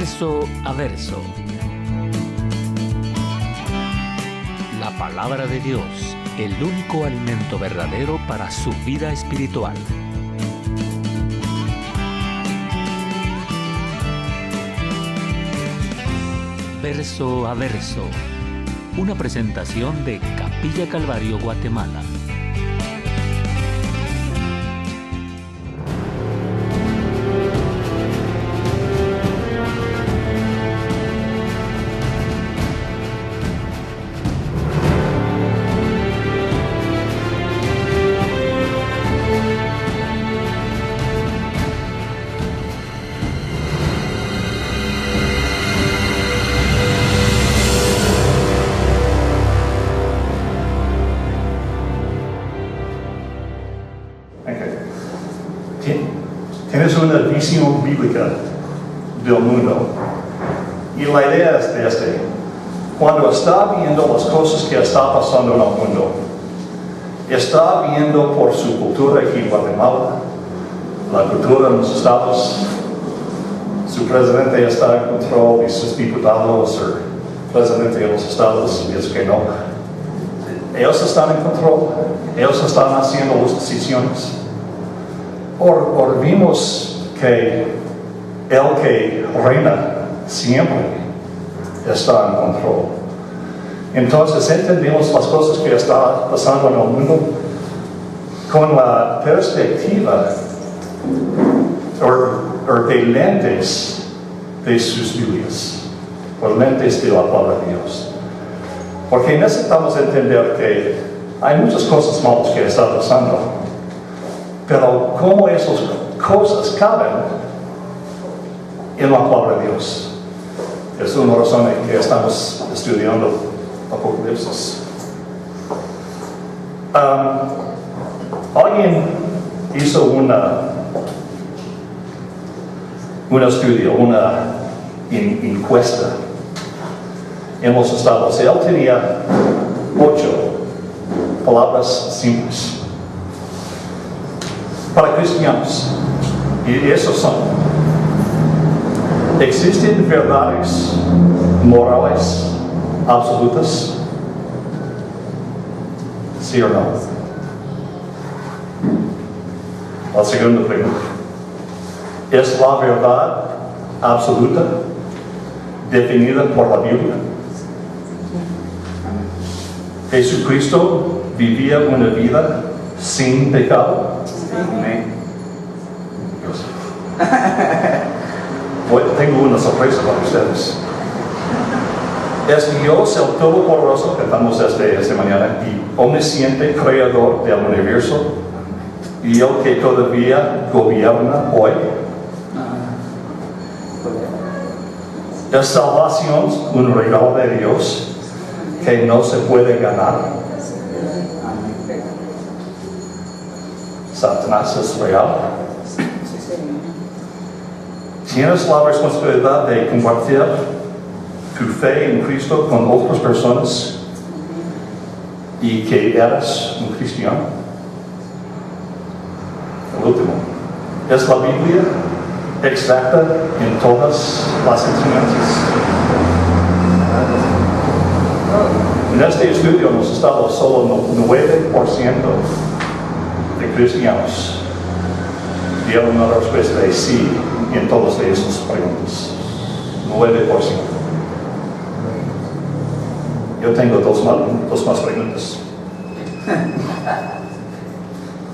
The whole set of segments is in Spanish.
verso a verso. La palabra de Dios, el único alimento verdadero para su vida espiritual. Verso a verso. Una presentación de Capilla Calvario, Guatemala. Tienes una visión bíblica del mundo. Y la idea es de cuando está viendo las cosas que está pasando en el mundo, está viendo por su cultura aquí en Guatemala, la cultura en los estados, su presidente está en control y sus diputados, el presidente de los estados dice que no. Ellos están en control, ellos están haciendo las decisiones. O vimos que el que reina siempre está en control. Entonces entendemos las cosas que están pasando en el mundo con la perspectiva o de lentes de sus Biblias, o lentes de la palabra de Dios. Porque necesitamos entender que hay muchas cosas malas que están pasando. Pero cómo esas cosas caben en la palabra de Dios. Es una razón en que estamos estudiando Apocalipsis. Alguien hizo un estudio, una encuesta en los estados. Él tenía 8 palabras simples para cristianos, y esos son: ¿existen verdades morales absolutas? ¿Sí o no? La segunda pregunta: ¿es la verdad absoluta definida por la Biblia? ¿Jesucristo vivía una vida sin pecado? Amén. Tengo una sorpresa para ustedes. Es Dios el Todopoderoso, que estamos esta mañana, y omnisciente, creador del universo, y el que todavía gobierna hoy. Es salvación un regalo de Dios que no se puede ganar. Satanás es real. Tienes la responsabilidad de compartir tu fe en Cristo con otras personas y que eres un cristiano. El último: ¿es la Biblia exacta en todas las enseñanzas? En este estudio hemos estado solo 9% de cristianos dieron una respuesta de sí en todas esas preguntas. 9%. Yo tengo dos más preguntas.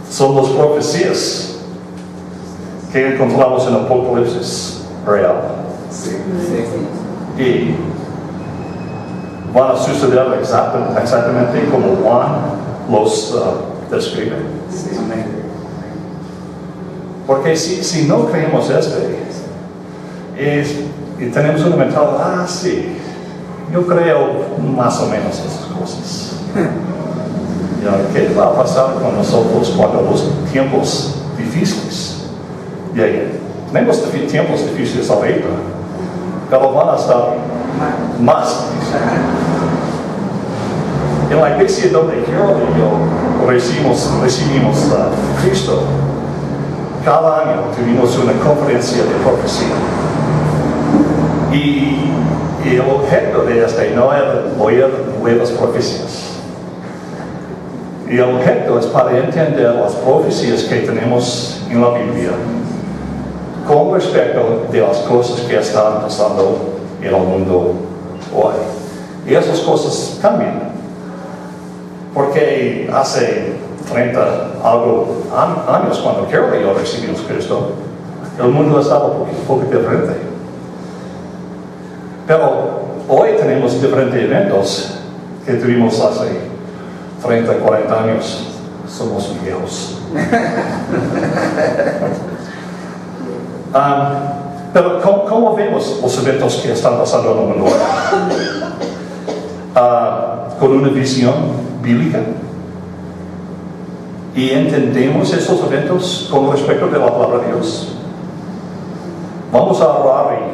Son las profecías que encontramos en Apocalipsis real. Sí. Y van a suceder exactamente como Juan los describe. Sí. Porque si no creemos y tenemos una mentalidad, sí, yo creo más o menos esas cosas. ¿Qué va a pasar con nosotros cuando los tiempos difíciles lleguen? Tenemos tiempos difíciles ahorita, pero van a estar más difíciles. En la iglesia donde yo recibimos a Cristo, cada año tuvimos una conferencia de profecía. Y el objeto de este no es oír nuevas profecías. Y el objeto es para entender las profecías que tenemos en la Biblia con respecto de las cosas que están pasando en el mundo hoy. Y esas cosas cambian. Porque hace 30 años, cuando Carol y yo recibimos a Cristo, el mundo estaba un poco diferente. Pero hoy tenemos diferentes eventos que tuvimos hace 30, 40 años. Somos viejos. Pero ¿cómo vemos los eventos que están pasando en el mundo hoy? Con una visión bíblica. Y entendemos estos eventos con respecto de la palabra de Dios. Vamos a orar y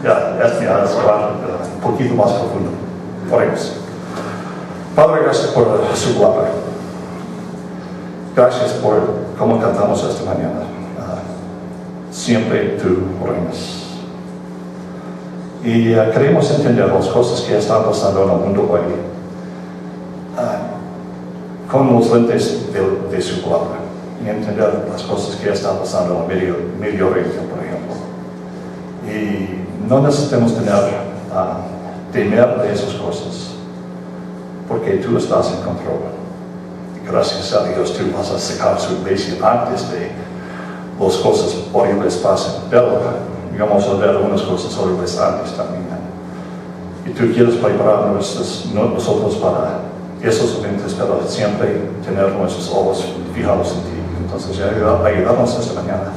es un poquito más profundo. Oremos. Padre, gracias por su palabra. Gracias por cómo cantamos esta mañana. Siempre tú reinas. Y queremos entender las cosas que están pasando en el mundo hoy con los lentes de su palabra. Y entender las cosas que están pasando en el Medio Oriente, por ejemplo. Y no necesitamos temer de esas cosas, porque tú estás en control. Gracias a Dios, tú vas a sacar su iglesia antes de las cosas horribles pasen. Pero vamos a ver algunas cosas horribles antes también. Y tú quieres preparar nosotros para esos eventos, pero siempre tener nuestros ojos fijados en ti. Entonces, ayudarnos esta mañana.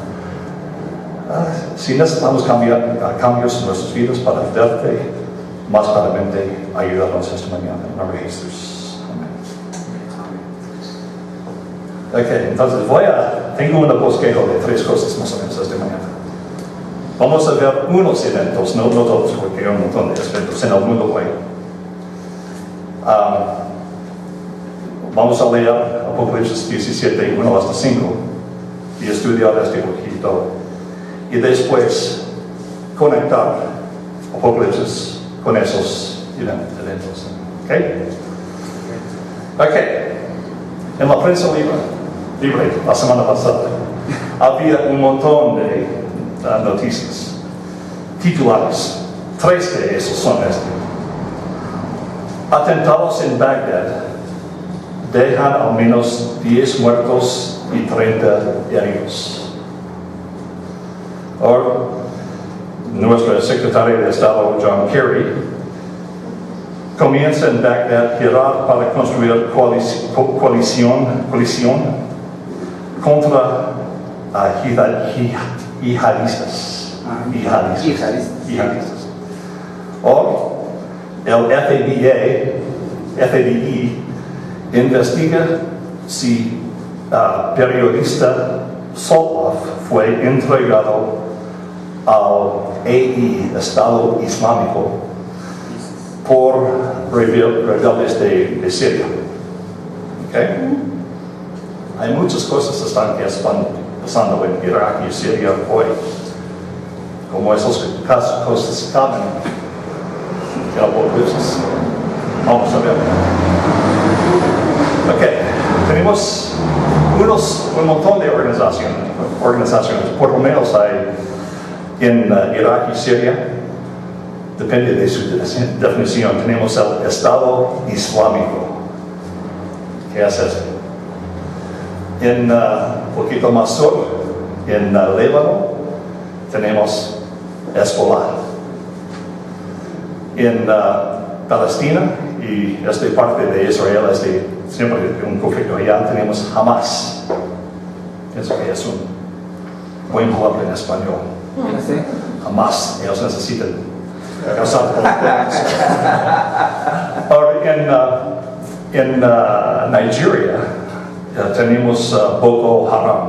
Si necesitamos cambios en nuestras vidas para verte más claramente, ayudarnos esta mañana. En nombre de Jesús. Amén. Ok, entonces tengo una bosquejo de 3 cosas más o menos esta mañana. Vamos a ver unos eventos, no todos, porque hay un montón de eventos en el mundo hoy. Vamos a leer Apocalipsis 17, 1 hasta 5 y estudiar este poquito. Y después conectar Apocalipsis con esos eventos. ¿Ok? En la prensa libre la semana pasada había un montón de noticias, titulares. 3 de esos son atentados en Bagdad dejan al menos 10 muertos y 30 heridos. Ahora, nuestro secretario de Estado, John Kerry, comienza en Bagdad a girar para construir coalición contra yihadistas. O el FBI investiga si periodista Solov fue entregado al Estado Islámico por rebeldes de Siria. ¿Okay? Hay muchas cosas que están pasando en Irak y Siria hoy. Como esas cosas caben en Apocalipsis. Vamos a ver. Ok, tenemos un montón de organizaciones, por lo menos hay en Irak y Siria, depende de su definición, tenemos el Estado Islámico. ¿Qué es eso? En un poquito más sur, en Líbano, tenemos Hezbollah. En Palestina y esta parte de Israel siempre un conflicto. Allá tenemos Hamas. Pienso que es un buen palabra en español. ¿Sí? Hamas, ellos necesitan casar con ahora en Nigeria tenemos Boko Haram.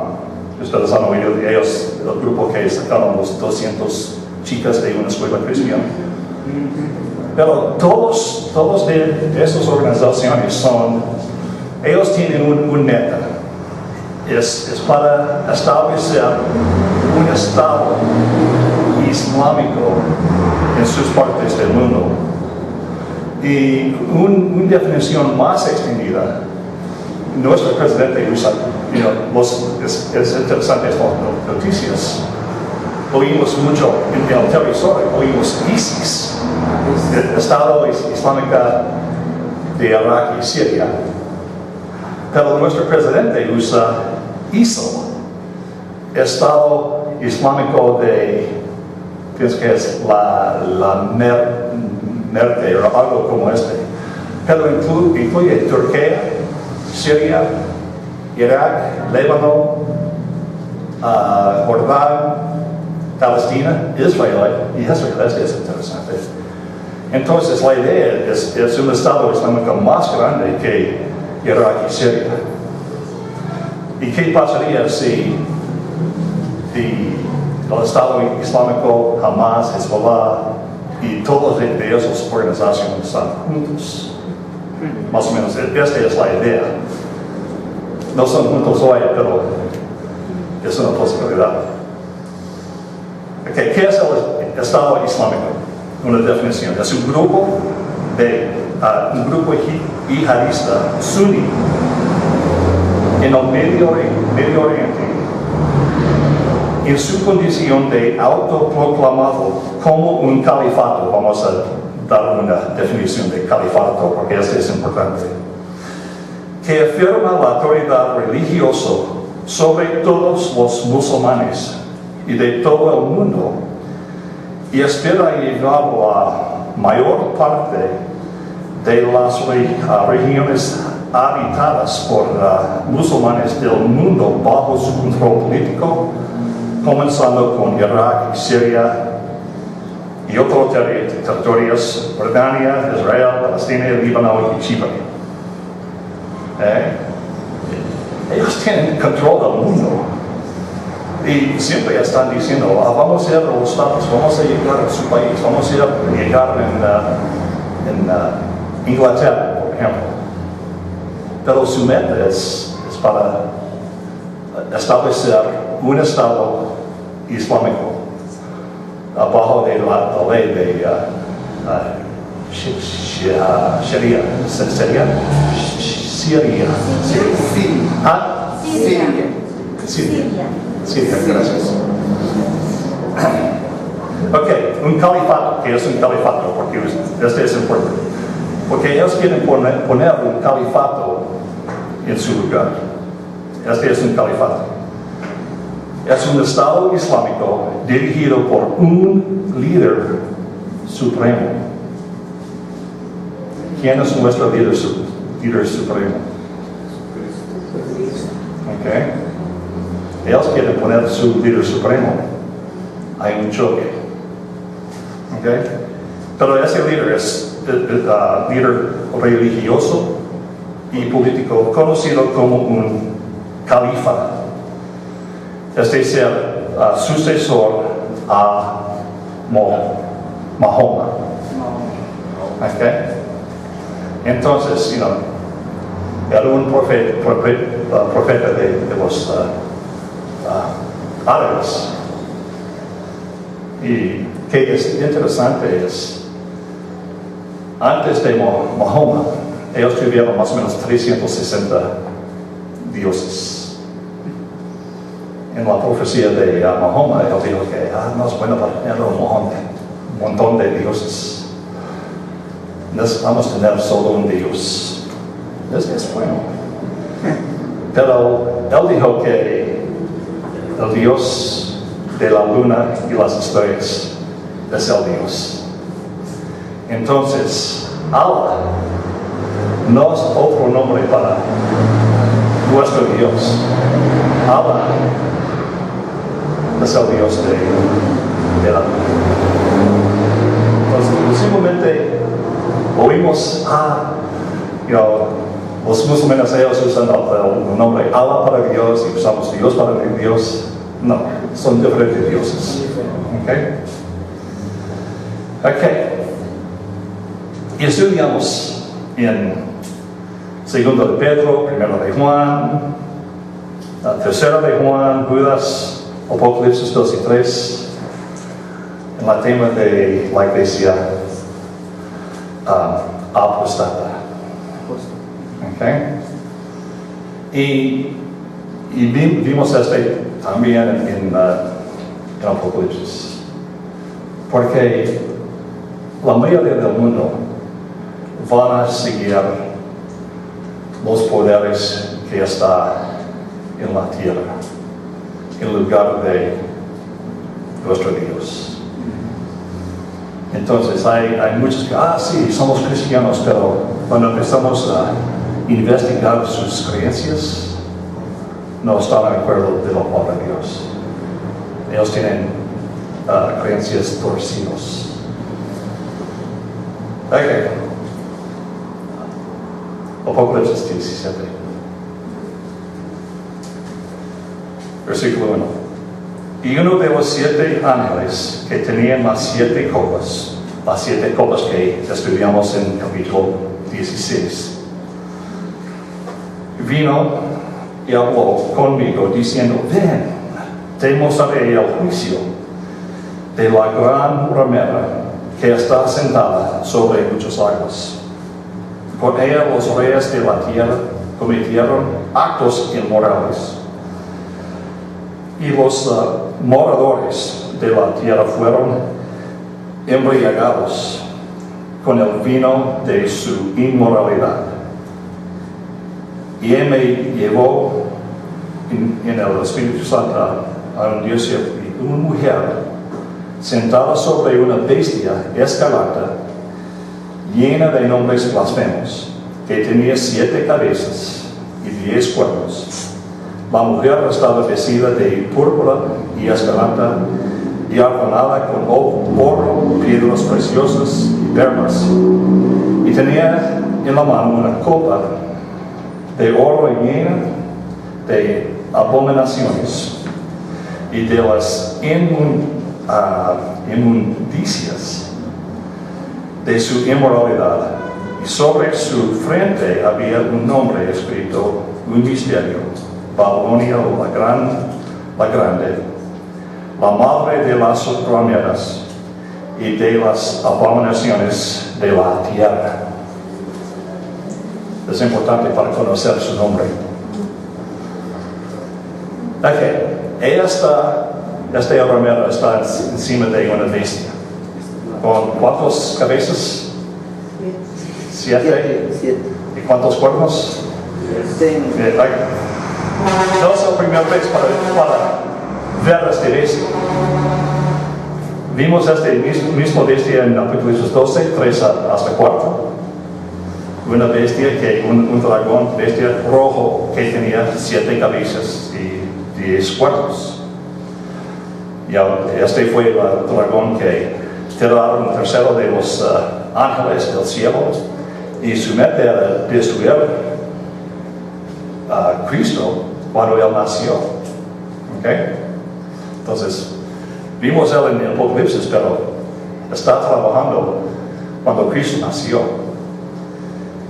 Ustedes han oído de ellos, el grupo que sacaron los 200 chicas de una escuela cristiana. Pero todos de esas organizaciones ellos tienen un meta. es para establecer un Estado islámico en sus partes del mundo. Y una definición más extendida, nuestro presidente usa, es interesante estas noticias. Oímos mucho en el televisor, oímos ISIS, el Estado Islámico de Irak y Siria. Pero nuestro presidente usa ISIL, Estado Islámico de, pienso que es la Merte o algo como este. Pero incluye Turquía, Siria, Irak, Líbano, Jordán, Palestina, Israel, y Israel es interesante. Entonces la idea es un Estado Islámico más grande que Irak y Siria. ¿Y qué pasaría si el Estado Islámico, Hamas, Hezbollah y todas de esas organizaciones están juntos? Más o menos, esta es la idea. No son juntos hoy, pero es una posibilidad. Okay, ¿qué es el Estado Islámico? Una definición. Es un grupo yihadista suní en el Medio Oriente, en su condición de autoproclamado como un califato. Vamos a dar una definición de califato porque esto es importante. Que afirma la autoridad religiosa sobre todos los musulmanes y de todo el mundo, y espera llegar a la mayor parte de las regiones habitadas por musulmanes del mundo bajo su control político, comenzando con Irak, Siria y otros territorios, Jordania, Israel, Palestina, Líbano y Chipre. Ellos tienen control del mundo. Y siempre están diciendo, vamos a ir a los estados, vamos a llegar a su país, vamos a llegar en Inglaterra, por ejemplo. Pero su meta es para establecer un Estado islámico abajo de la ley de Sharia. Siria, gracias. Ok, un califato. ¿Qué es un califato? Porque este es importante. Porque ellos quieren poner un califato en su lugar. Este es un califato. Es un Estado islámico dirigido por un líder supremo. ¿Quién es nuestro líder supremo? Okay. Ellos quieren poner su líder supremo. Hay un choque. Okay. Pero ese líder es líder religioso y político conocido como un califa. Este es el sucesor a Mahoma. Okay. Entonces, era un profeta de los árabes. Y que es interesante es, antes de Mahoma, ellos tuvieron más o menos 360 dioses. En la profecía de Mahoma, él dijo que no es bueno para tener un montón de dioses. Necesitamos tener solo un Dios. Es bueno. Pero él dijo que el Dios de la luna y las estrellas es el Dios. Entonces, Allah no es otro nombre para nuestro Dios. Allah es el Dios de la luna. Entonces, simplemente oímos, los musulmanes ellos usan el nombre Allah para Dios y usamos Dios para Dios. No, son diferentes dioses. Ok. Y estudiamos en 2 de Pedro, 1 de Juan, Tercera de Juan, Judas, Apocalipsis 2 y 3, en el tema de la iglesia apostata. Okay. Y vimos también en Apocalipsis, porque la mayoría del mundo van a seguir los poderes que están en la tierra, en lugar de nuestro Dios. Entonces hay muchos que, sí, somos cristianos, pero cuando empezamos a investigar sus creencias, no están de acuerdo de la palabra de Dios. Ellos tienen creencias torcidas. Okay. Apocalipsis 17. Versículo 1. Y uno de los 7 ángeles que tenían las 7 copas que estudiamos en el capítulo 16, vino y habló conmigo diciendo: ven, te mostraré el juicio de la gran ramera que está sentada sobre muchas aguas. Con ella los reyes de la tierra cometieron actos inmorales, y los moradores de la tierra fueron embriagados con el vino de su inmoralidad. Y él me llevó en el Espíritu Santo a un Dios y una mujer sentada sobre una bestia escarlata llena de nombres blasfemos, que tenía 7 cabezas y 10 cuernos. La mujer estaba vestida de púrpura y escarlata y adornada con oro, piedras preciosas y perlas, y tenía en la mano una copa de oro llena de abominaciones y de las inmundicias de su inmoralidad, y sobre su frente había un nombre escrito, un misterio: Babilonia la grande, la madre de las rameras y de las abominaciones de la tierra. Es importante para conocer su nombre. Esta ramera está encima de una bestia. ¿Con cuántas cabezas? 7. ¿Y cuántos cuernos? 7. No es la primera vez para ver este bestia. Vimos este mismo bestia en Apocalipsis 12, 3 hasta 4. Una bestia, un dragón, bestia rojo, que tenía 7 cabezas y 10 cuernos. Y este fue el dragón que tiraron un tercero de los ángeles del cielo, y su meta era destruir a Cristo cuando él nació. ¿Okay? Entonces, vimos él en el Apocalipsis, pero está trabajando cuando Cristo nació.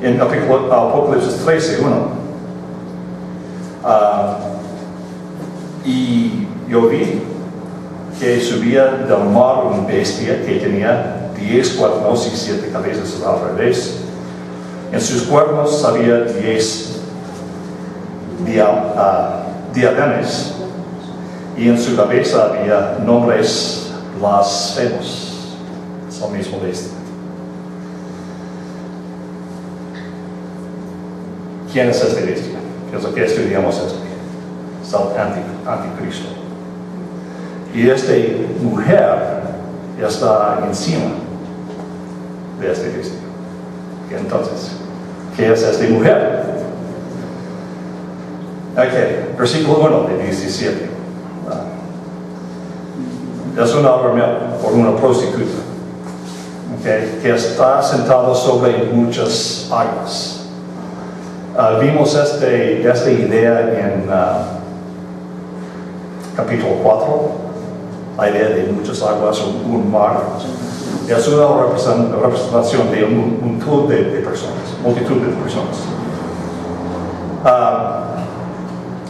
En Apocalipsis 13:1, y yo vi que subía del mar una bestia que tenía 10 cuernos y 7 cabezas al revés. En sus cuernos había 10 diademas, y en su cabeza había nombres blasfemos. Es el mismo bestia. ¿Quién es este bestia? Que es lo que estudiamos este. Es el anticristo. Y esta mujer está encima de este bestia. Entonces, ¿qué es esta mujer? Versículo 1 de 17. Es una ramera o una prostituta, que está sentada sobre muchas aguas. Vimos esta idea en capítulo 4, la idea de muchas aguas o un mar. Es una representación de multitud de personas.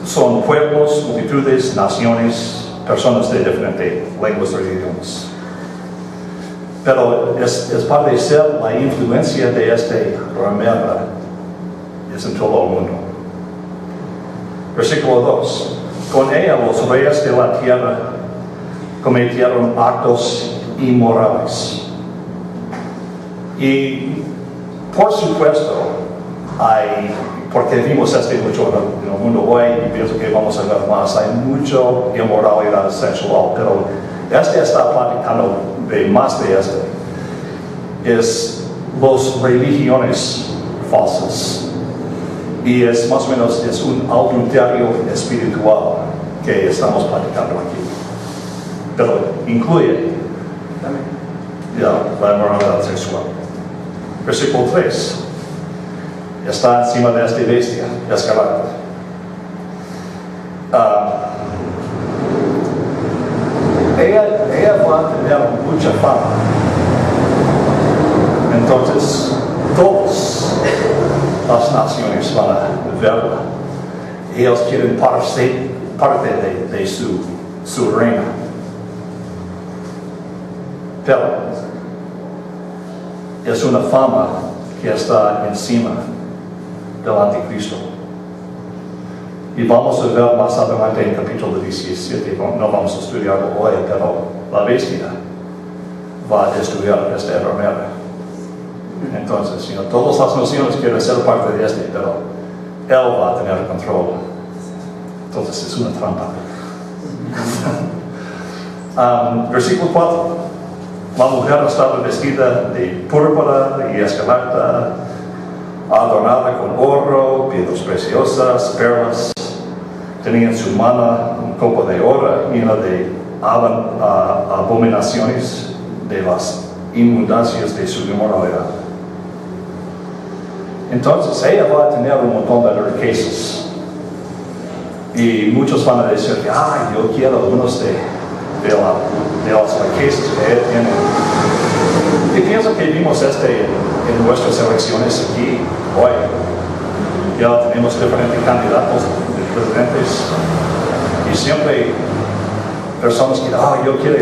son pueblos, multitudes, naciones, personas de diferentes lenguas y idiomas. Pero es parecer la influencia de este ramera es en todo el mundo. Versículo 2. Con ella los reyes de la tierra cometieron actos inmorales. Y por supuesto, porque vimos mucho en el mundo hoy y pienso que vamos a ver más, hay mucha inmoralidad sexual, pero está platicando de más de es las religiones falsas. Y es más o menos un adulterio espiritual que estamos platicando aquí. Pero incluye la inmoralidad sexual. Versículo 3. Está encima de esta bestia, Escarlata. Ella va a tener mucha fama. Entonces, todas las naciones van a verla. Ellos quieren parte de su reino. Pero es una fama que está encima del anticristo. Y vamos a ver más adelante en capítulo 17, no vamos a estudiarlo hoy, pero la bestia va a destruir esta ramera. Entonces, todas las naciones quieren ser parte de pero él va a tener control. Entonces es una trampa. Versículo 4. La mujer estaba vestida de púrpura y escarlata, adornada con oro, piedras preciosas, perlas. Tenía en su mano un copo de oro lleno de abominaciones de las inmundancias de su inmoralidad. Entonces ella va a tener un montón de riquezas. Y muchos van a decir que yo quiero algunos de las riquezas que él tiene. Y pienso que vimos en nuestras elecciones aquí hoy. Ya tenemos diferentes candidatos de presidentes y siempre personas que yo quiero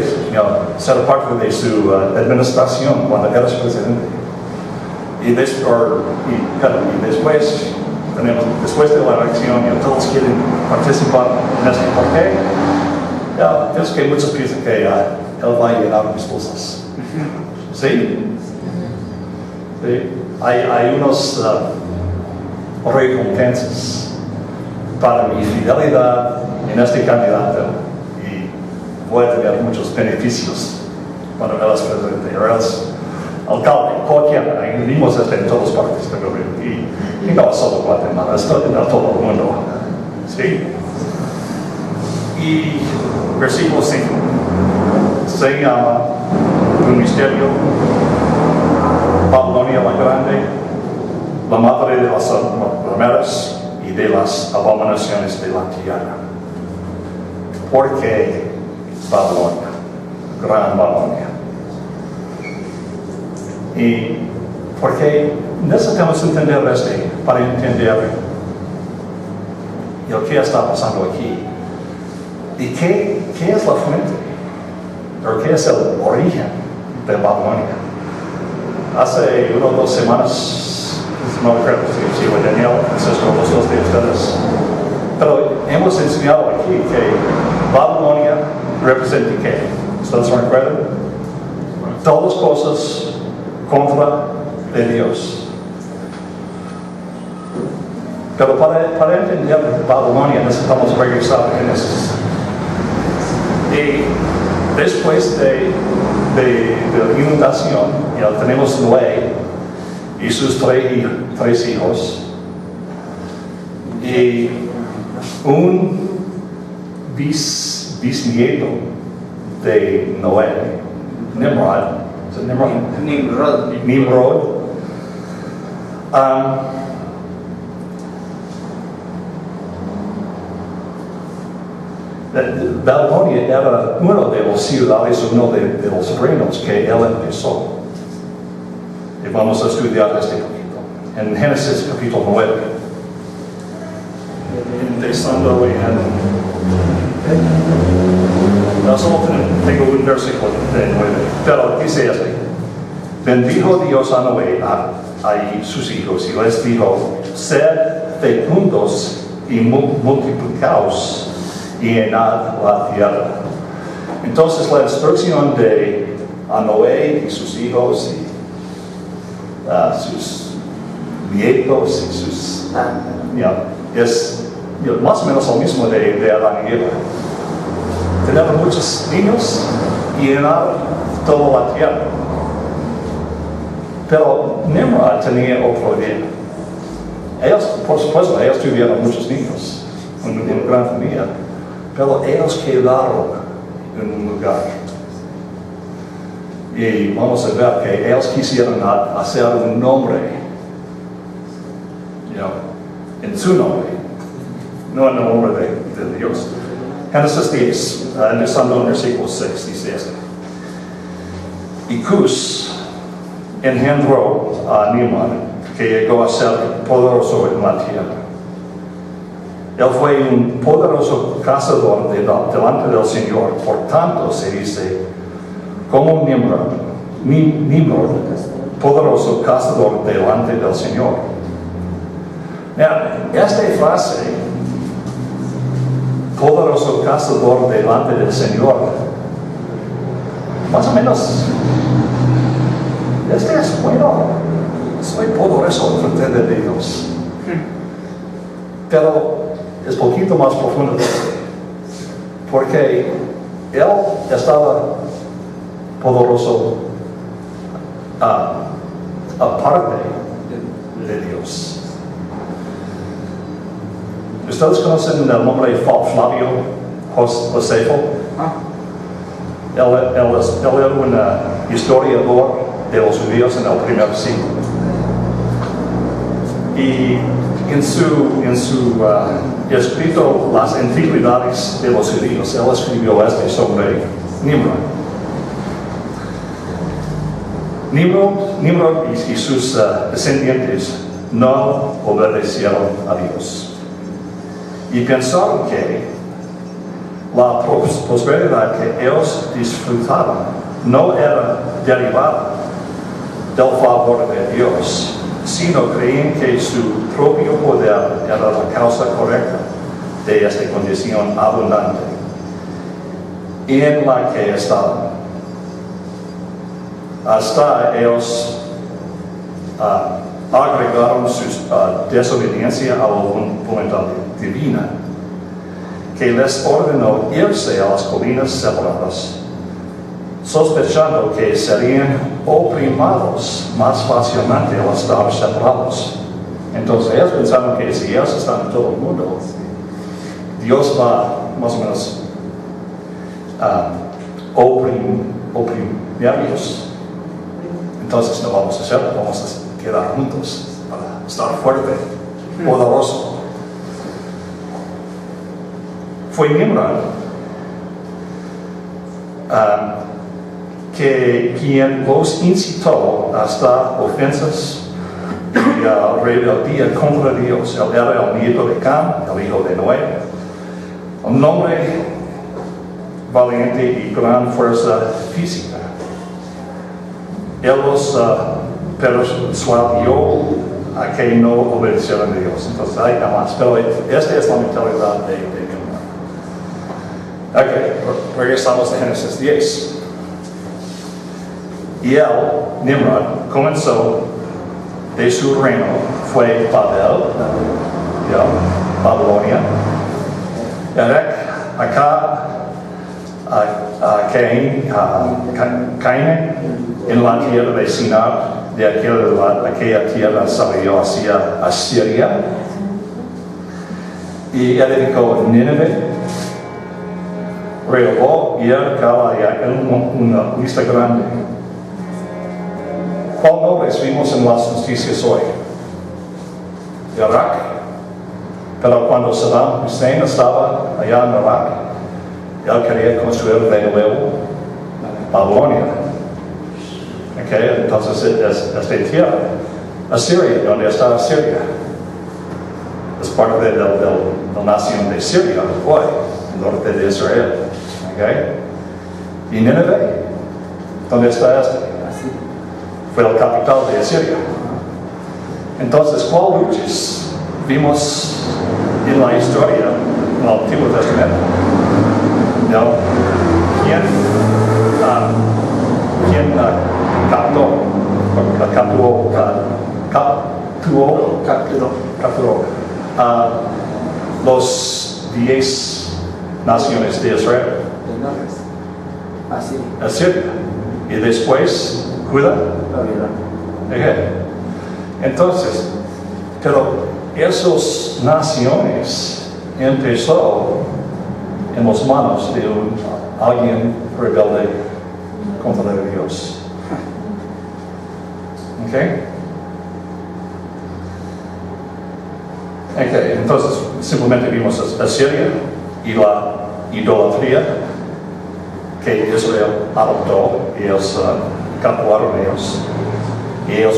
ser parte de su administración cuando eres presidente. Y después de la elección todos quieren participar en esto. ¿Por qué? Pienso que muchos piensan que él va a llenar mis cosas. ¿Sí? ¿Sí? Hay unos recompensas para mi fidelidad en este candidato y voy a tener muchos beneficios cuando él es presidente. Él es alcalde, cualquiera. Vimos en todas partes del gobierno. Y no solo Guatemala, es en todo el mundo. ¿Sí? Y versículo 5. Se llama un misterio Babilonia la Grande, la madre de las rameras y de las abominaciones de la tierra. ¿Por qué Babilonia? Gran Babilonia. Y porque necesitamos entender para entender lo que está pasando aquí. ¿Y qué es la fuente? ¿O qué es el origen de Babilonia? Hace 1 o 2 semanas, no recuerdo si fue Daniel, los dos de ustedes, pero hemos enseñado aquí que Babilonia representa ¿qué? ¿Ustedes recuerdan? Todas las cosas contra de Dios. Pero para entender Babilonia necesitamos regresar a Génesis. Y después de la inundación, ya tenemos Noé y sus 3 hijos y un bisnieto de Noé, Nimrod. Babilonia era uno de las ciudades, uno de los reinos que él empezó. Y vamos a estudiar poquito. En Génesis capítulo 9. empezando solo tengo un versículo de 9, pero dice así: bendijo Dios a Noé y sus hijos, y les dijo: sed fecundos y multiplicaos y llenad la tierra. Entonces la instrucción de a Noé y sus hijos y sus nietos y sus es más o menos lo mismo de Adán y Eva. Tener muchos niños y llenar toda la tierra. Pero Nimrod tenía otro idea. Ellos, por supuesto, ellos tuvieron muchos niños, una gran familia, pero ellos quedaron en un lugar. Y vamos a ver que ellos quisieron hacer un nombre, en su nombre, no en el nombre de Dios. Génesis 10, empezando en versículo 6, dice esto: y Cus engendró a Nimrod, que llegó a ser poderoso en la tierra. Él fue un poderoso cazador delante del Señor. Por tanto, se dice, como Nimrod, poderoso cazador delante del Señor. Esta frase, poderoso cazador delante del Señor, más o menos, es bueno, soy poderoso frente de Dios. Pero es poquito más profundo, porque él estaba poderoso aparte de Dios. ¿Ustedes conocen el nombre de Flavio Josefo? Él era un historiador de los judíos en el primer siglo. Y en su escrito Las Antigüedades de los Judíos, él escribió sobre Nimrod. Nimrod y sus descendientes no obedecieron a Dios. Y pensaron que la prosperidad que ellos disfrutaban no era derivada del favor de Dios, sino creían que su propio poder era la causa correcta de esta condición abundante en la que estaban. Hasta ellos agregaron su desobediencia a la voluntad divina, que les ordenó irse a las colinas separadas, sospechando que serían oprimados más fácilmente al estar separados. Entonces ellos pensaron que si ellos están en todo el mundo, Dios va más o menos oprimirlos. Entonces no vamos a hacerlo, vamos a quedar juntos para estar fuerte, poderoso. Fue Nimrod quien los incitó hasta ofensas y rebeldía contra Dios. Él era el nieto de Cam, el hijo de Noé, un hombre valiente y gran fuerza física. Él los persuadió a que no obedecieran a Dios. Entonces hay más, pero esta es la mentalidad de Nimrod. Ok, regresamos a Génesis 10. Y él, Nimrod, comenzó de su reino, fue Babilonia, Erech, Akkad, Cain, en la tierra de Sinar, de aquella tierra salió hacia Asiria, y edificó Nínive, Rehoboth y Ercala, y una lista grande. ¿Cuál nombres vimos en las noticias hoy? Irak. Pero cuando Saddam Hussein estaba allá en Irak, él quería construir de nuevo Babilonia. Okay, entonces es de tierra. Asiria, ¿dónde está Asiria? es parte de la nación de Siria hoy, el norte de Israel. ¿Okay? Y Nínive, ¿dónde está este? Fue la capital de Siria. Entonces, ¿cuál luchas vimos en la historia en el Antiguo Testamento? ¿No? ¿Quién capturó los 10 naciones de Israel? Asiria. Y después, Judá. Entonces, pero esas naciones empezó en las manos de alguien rebelde contra Dios. ¿Ok? Entonces, simplemente vimos Asiria y la idolatría que Israel adoptó y ellos capturaron ellos. Y ellos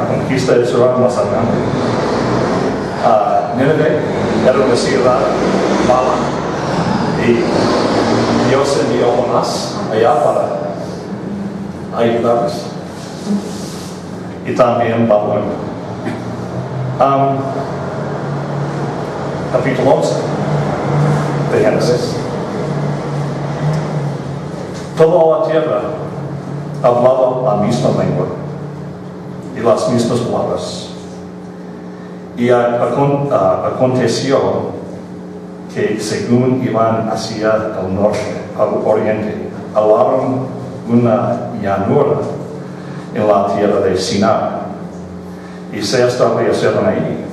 conquistan Israel más adelante. Nínive era una ciudad mala y Dios envió a Jonás allá para ayudarles. Y también Babilonia. Capítulo 11 de Génesis. Toda la tierra hablaba la misma lengua y las mismas palabras. Y aconteció que según iban hacia el norte, al oriente, hallaron una llanura en la tierra de Siná y se establecieron ahí.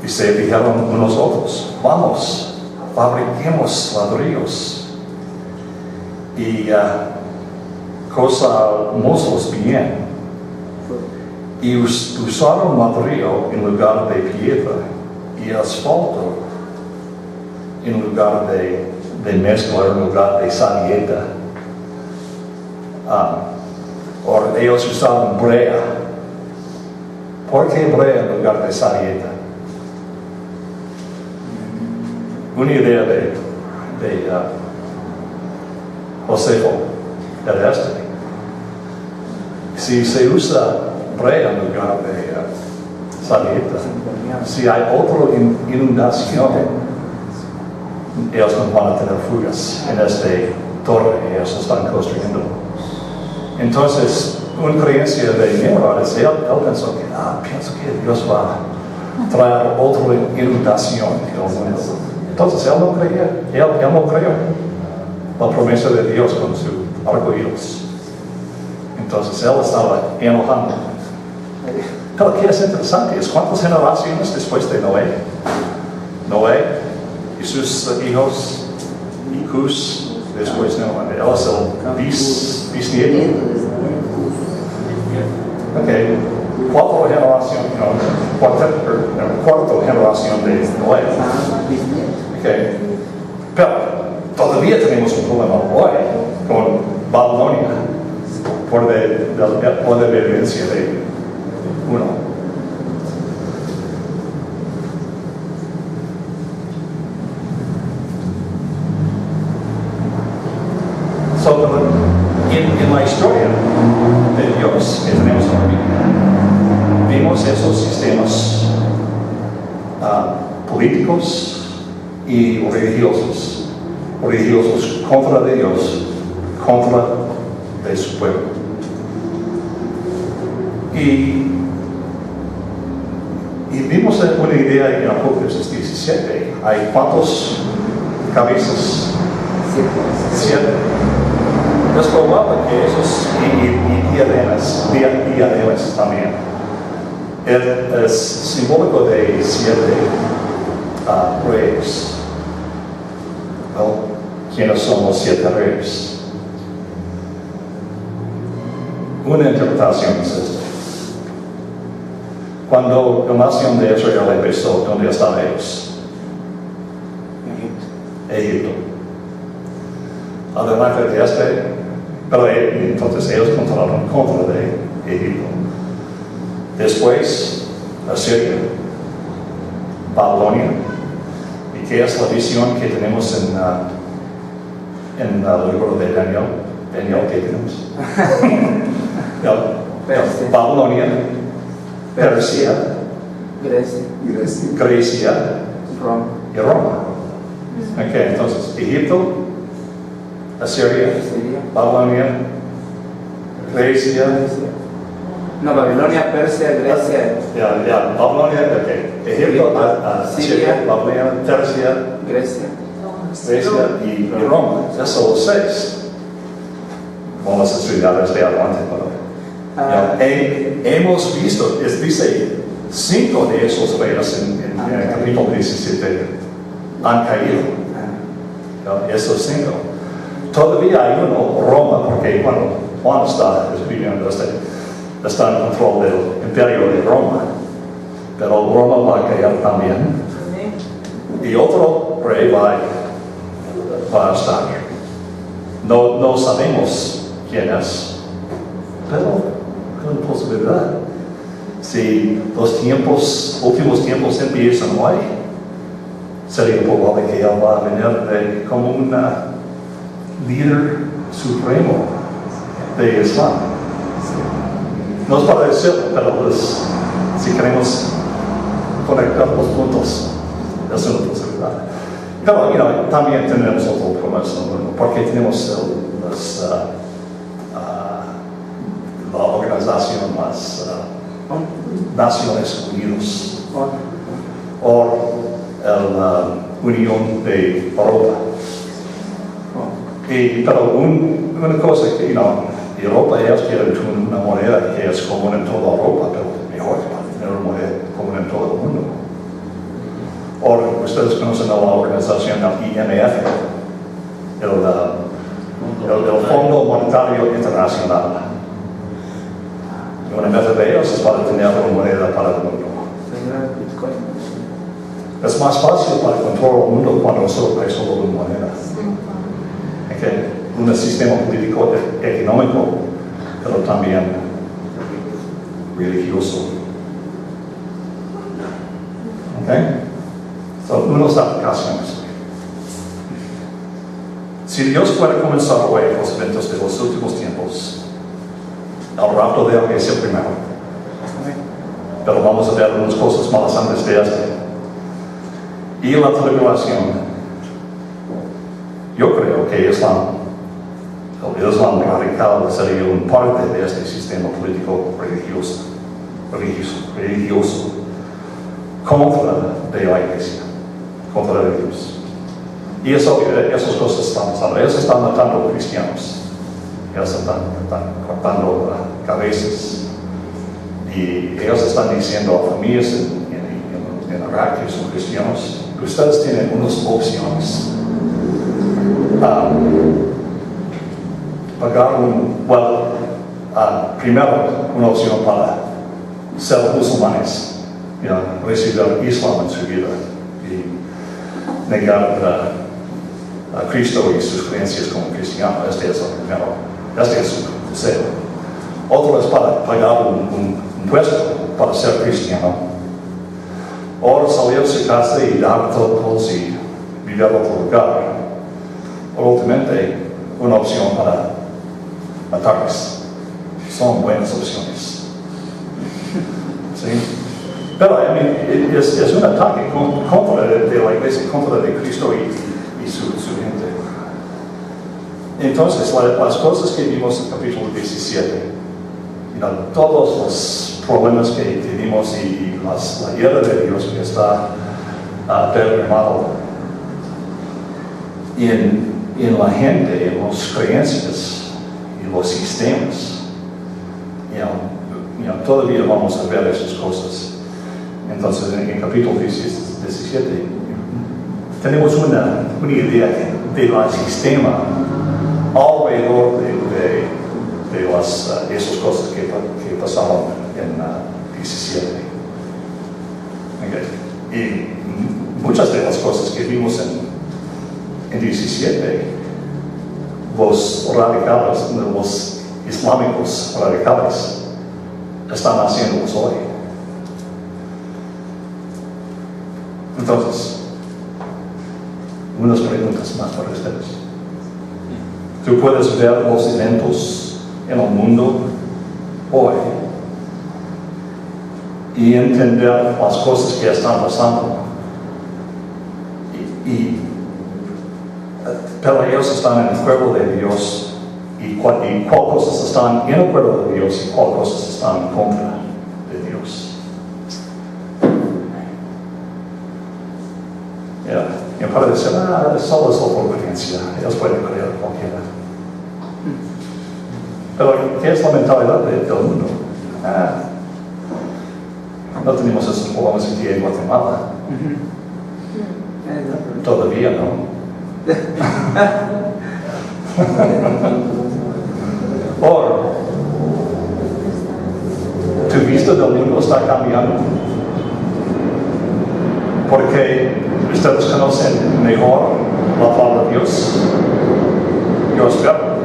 Y se dijeron unos otros, vamos, fabriquemos ladrillos y cosamos bien. Y usaron ladrillo en lugar de piedra y asfalto en lugar de mezcla, en lugar de sarrieta. Ellos usaron brea. ¿Por qué brea en lugar de sarrieta? Una idea de Josefo era esta. Si se usa brea en lugar de sarrieta, si hay otra inundación, ellos no van a tener fugas en esta torre que ellos están construyendo. Entonces, una creencia de Nimrod es él pensó que, pienso que Dios va a traer otra inundación en el mundo. Entonces, él no creyó la promesa de Dios con su arcoíris. Entonces, él estaba enojando. Pero lo que es interesante es cuántas generaciones después de Noé. Noé y sus hijos, y Cus, después de Noé. Él es el bisnieto. Cuarta generación, cuarta generación de Noé. Pero todavía tenemos un problema hoy con Babilonia por la evidencia de uno. En la historia de Dios que tenemos en la Biblia, vimos esos sistemas políticos y religiosos contra de Dios, contra de su pueblo. Y vimos una idea en Apocalipsis 17. ¿Hay cuántos cabezas? 7. Es probable que esos diademas también es simbólico de 7 reyes. ¿Quiénes son los 7 reyes? Una interpretación es esta. Cuando la nación de Israel empezó, ¿dónde estaban ellos? Egipto. Además de pero entonces ellos controlaron contra de Egipto. Después, Asiria. Babilonia. ¿Y qué es la visión que tenemos en el libro de Daniel? Daniel, ¿qué tenemos? Babilonia, Persia, Grecia y Roma. Okay, entonces, Egipto, Asiria, Babilonia, Grecia. No, Babilonia, Persia, Grecia. Babilonia, Egipto, Asiria, Babilonia, Persia, Grecia y Roma. Esos son los 6. Vamos a estudiar desde adelante, pero hemos visto, dice, 5 de esos reyes en el capítulo 17 han caído. Esos 5. Todavía hay uno, Roma, porque Juan está viviendo está en control del imperio de Roma, pero Roma va a caer también. Y otro rey va a estar. No sabemos quién es, pero con posibilidad. Si los últimos tiempos empiezan hoy, sería probable que él va a venir como un líder supremo de Islam. No es para decirlo, pero si queremos conectar los puntos, es una posibilidad. Pero también tenemos otro promesa, porque tenemos la organización más Naciones Unidas o la Unión de Europa. Pero una cosa que Europa ellos quieren una moneda que es común en toda Europa, pero mejor para tener una moneda común en todo el mundo. O ustedes conocen a la organización del IMF, el Fondo Monetario Internacional. Una meta de ellos es para tener una moneda para el mundo. Es más fácil para controlar el mundo cuando solo hay solo una moneda. Un sistema político económico, pero también religioso. Son unas aplicaciones. Si Dios puede comenzar hoy los eventos de los últimos tiempos, el rapto de él es el primero. Pero vamos a ver unas cosas malas antes de este. Y la tribulación, yo creo que el Islam radical sería una parte de este sistema político religioso contra de la iglesia, contra de Dios. Y esas cosas están pasando. Ellos están matando cristianos, ellos están cortando cabezas, y ellos están diciendo a familias en Irak que son cristianos: ustedes tienen unas opciones. Pagar primero una opción para ser musulmanes, recibir Islam en su vida y negar a Cristo y sus creencias como cristiano. Este es el primero, este es su deseo. Otro es para pagar un impuesto para ser cristiano, o salir de su casa y dar todos y vivir en otro lugar, o últimamente una opción para matarles. Son buenas opciones. ¿Sí? Pero es un ataque contra de la iglesia, contra de Cristo y su gente. Entonces, las cosas que vimos en el capítulo 17, todos los problemas que vimos y la ira de Dios que está derramado en la gente, en las creencias y los sistemas, todavía vamos a ver esas cosas. Entonces, en el capítulo 17 tenemos una idea del sistema alrededor de esas cosas que pasaron en 17. Y muchas de las cosas que vimos en 17, los radicales, los islámicos radicales, están haciéndolos hoy. Entonces, unas preguntas más para ustedes. Tú puedes ver los eventos en el mundo hoy y entender las cosas que están pasando. Pero ellos están en el pueblo de Dios y cuál cosas están en el pueblo de Dios y cuál cosas están en contra de Dios. Y para decir, solo es la providencia, ellos pueden creer cualquiera. Pero ¿qué es la mentalidad del mundo? No tenemos esos problemas aquí en Guatemala. Todavía no. Ahora, tu vista del mundo está cambiando porque ustedes conocen mejor la palabra de Dios. Yo espero.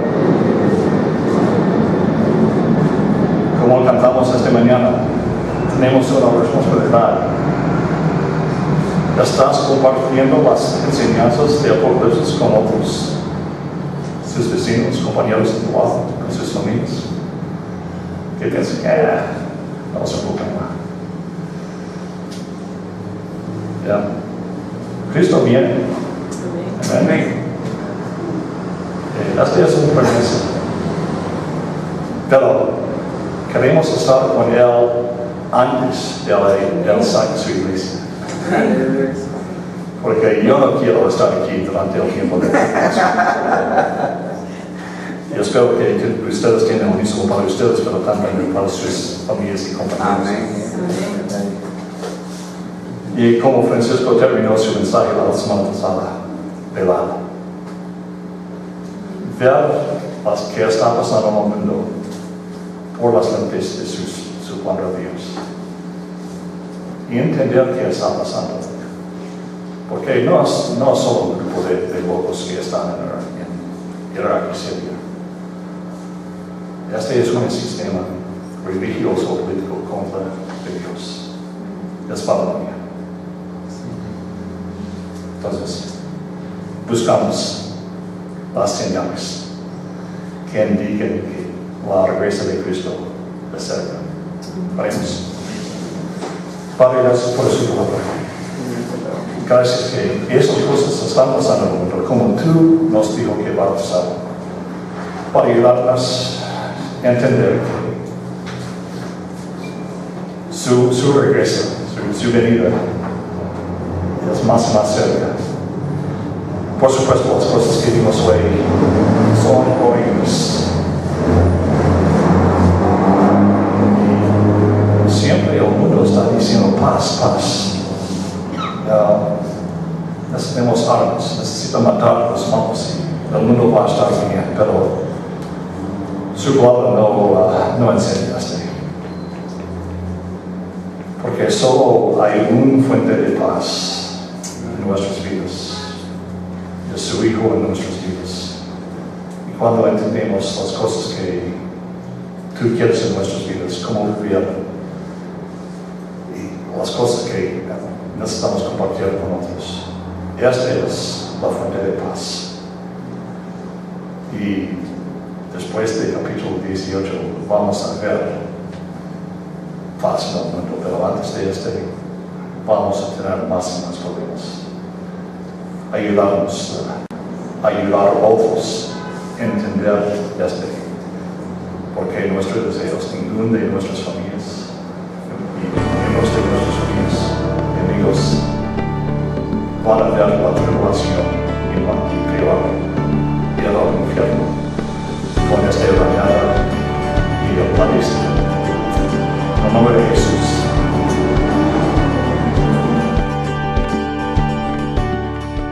Como cantamos esta mañana, tenemos una responsabilidad. ¿Estás compartiendo las enseñanzas de Apocalipsis con otros, sus vecinos, compañeros de trabajo, con sus familias? Que piensan, no se preocupen más. Cristo viene. Amén. Esta es una promesa. Pero queremos estar con Él antes de Él saque su iglesia. Porque yo no quiero estar aquí durante el tiempo de yo espero que ustedes tienen lo mismo para ustedes, pero también para sus familias y compañeros. Amén. Y como Francisco terminó su mensaje la semana pasada, ver qué está pasando en el mundo por las lentes de su palabra de Dios. Y entender qué está pasando. Porque no es solo un grupo de locos que están en Irak y Siria. Este es un sistema religioso político contra Dios. Es Babilonia. Entonces, buscamos las señales que indiquen que la regresa de Cristo es cerca. Haremos. Padre, gracias por su palabra. Gracias que esas cosas están pasando en el mundo como tú nos dijo que va a pasar. Para ayudarnos a entender que su regreso, su venida es más y más cerca. Por supuesto, las cosas que vimos hoy son horribles. Siempre el mundo está diciendo paz, paz. Necesitamos armas, necesitamos matar a los malos y el mundo va a estar bien, pero su palabra no enseña esto. Porque solo hay una fuente de paz en nuestras vidas. Es su Hijo en nuestras vidas. Y cuando entendemos las cosas que tú quieres en nuestras vidas, cómo vivir, y las cosas que necesitamos compartir con otros, esta es la fuente de paz. Y después del capítulo 18 vamos a ver paz en el mundo, pero antes de vamos a tener más y más problemas. Ayudarnos a ayudar a otros a entender porque nuestro deseo es ninguno de nuestras familias y miembros de nuestras familias, amigos, van a ver la tribulación y van a ir al infierno con esta regañada y el padecimiento. En el nombre de Jesús.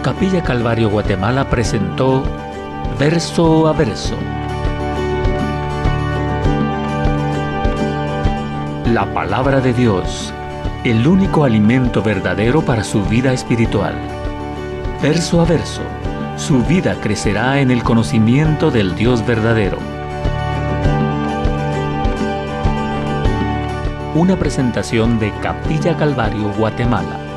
Capilla Calvario Guatemala presentó Verso a Verso. La palabra de Dios, el único alimento verdadero para su vida espiritual. Verso a verso, su vida crecerá en el conocimiento del Dios verdadero. Una presentación de Capilla Calvario Guatemala.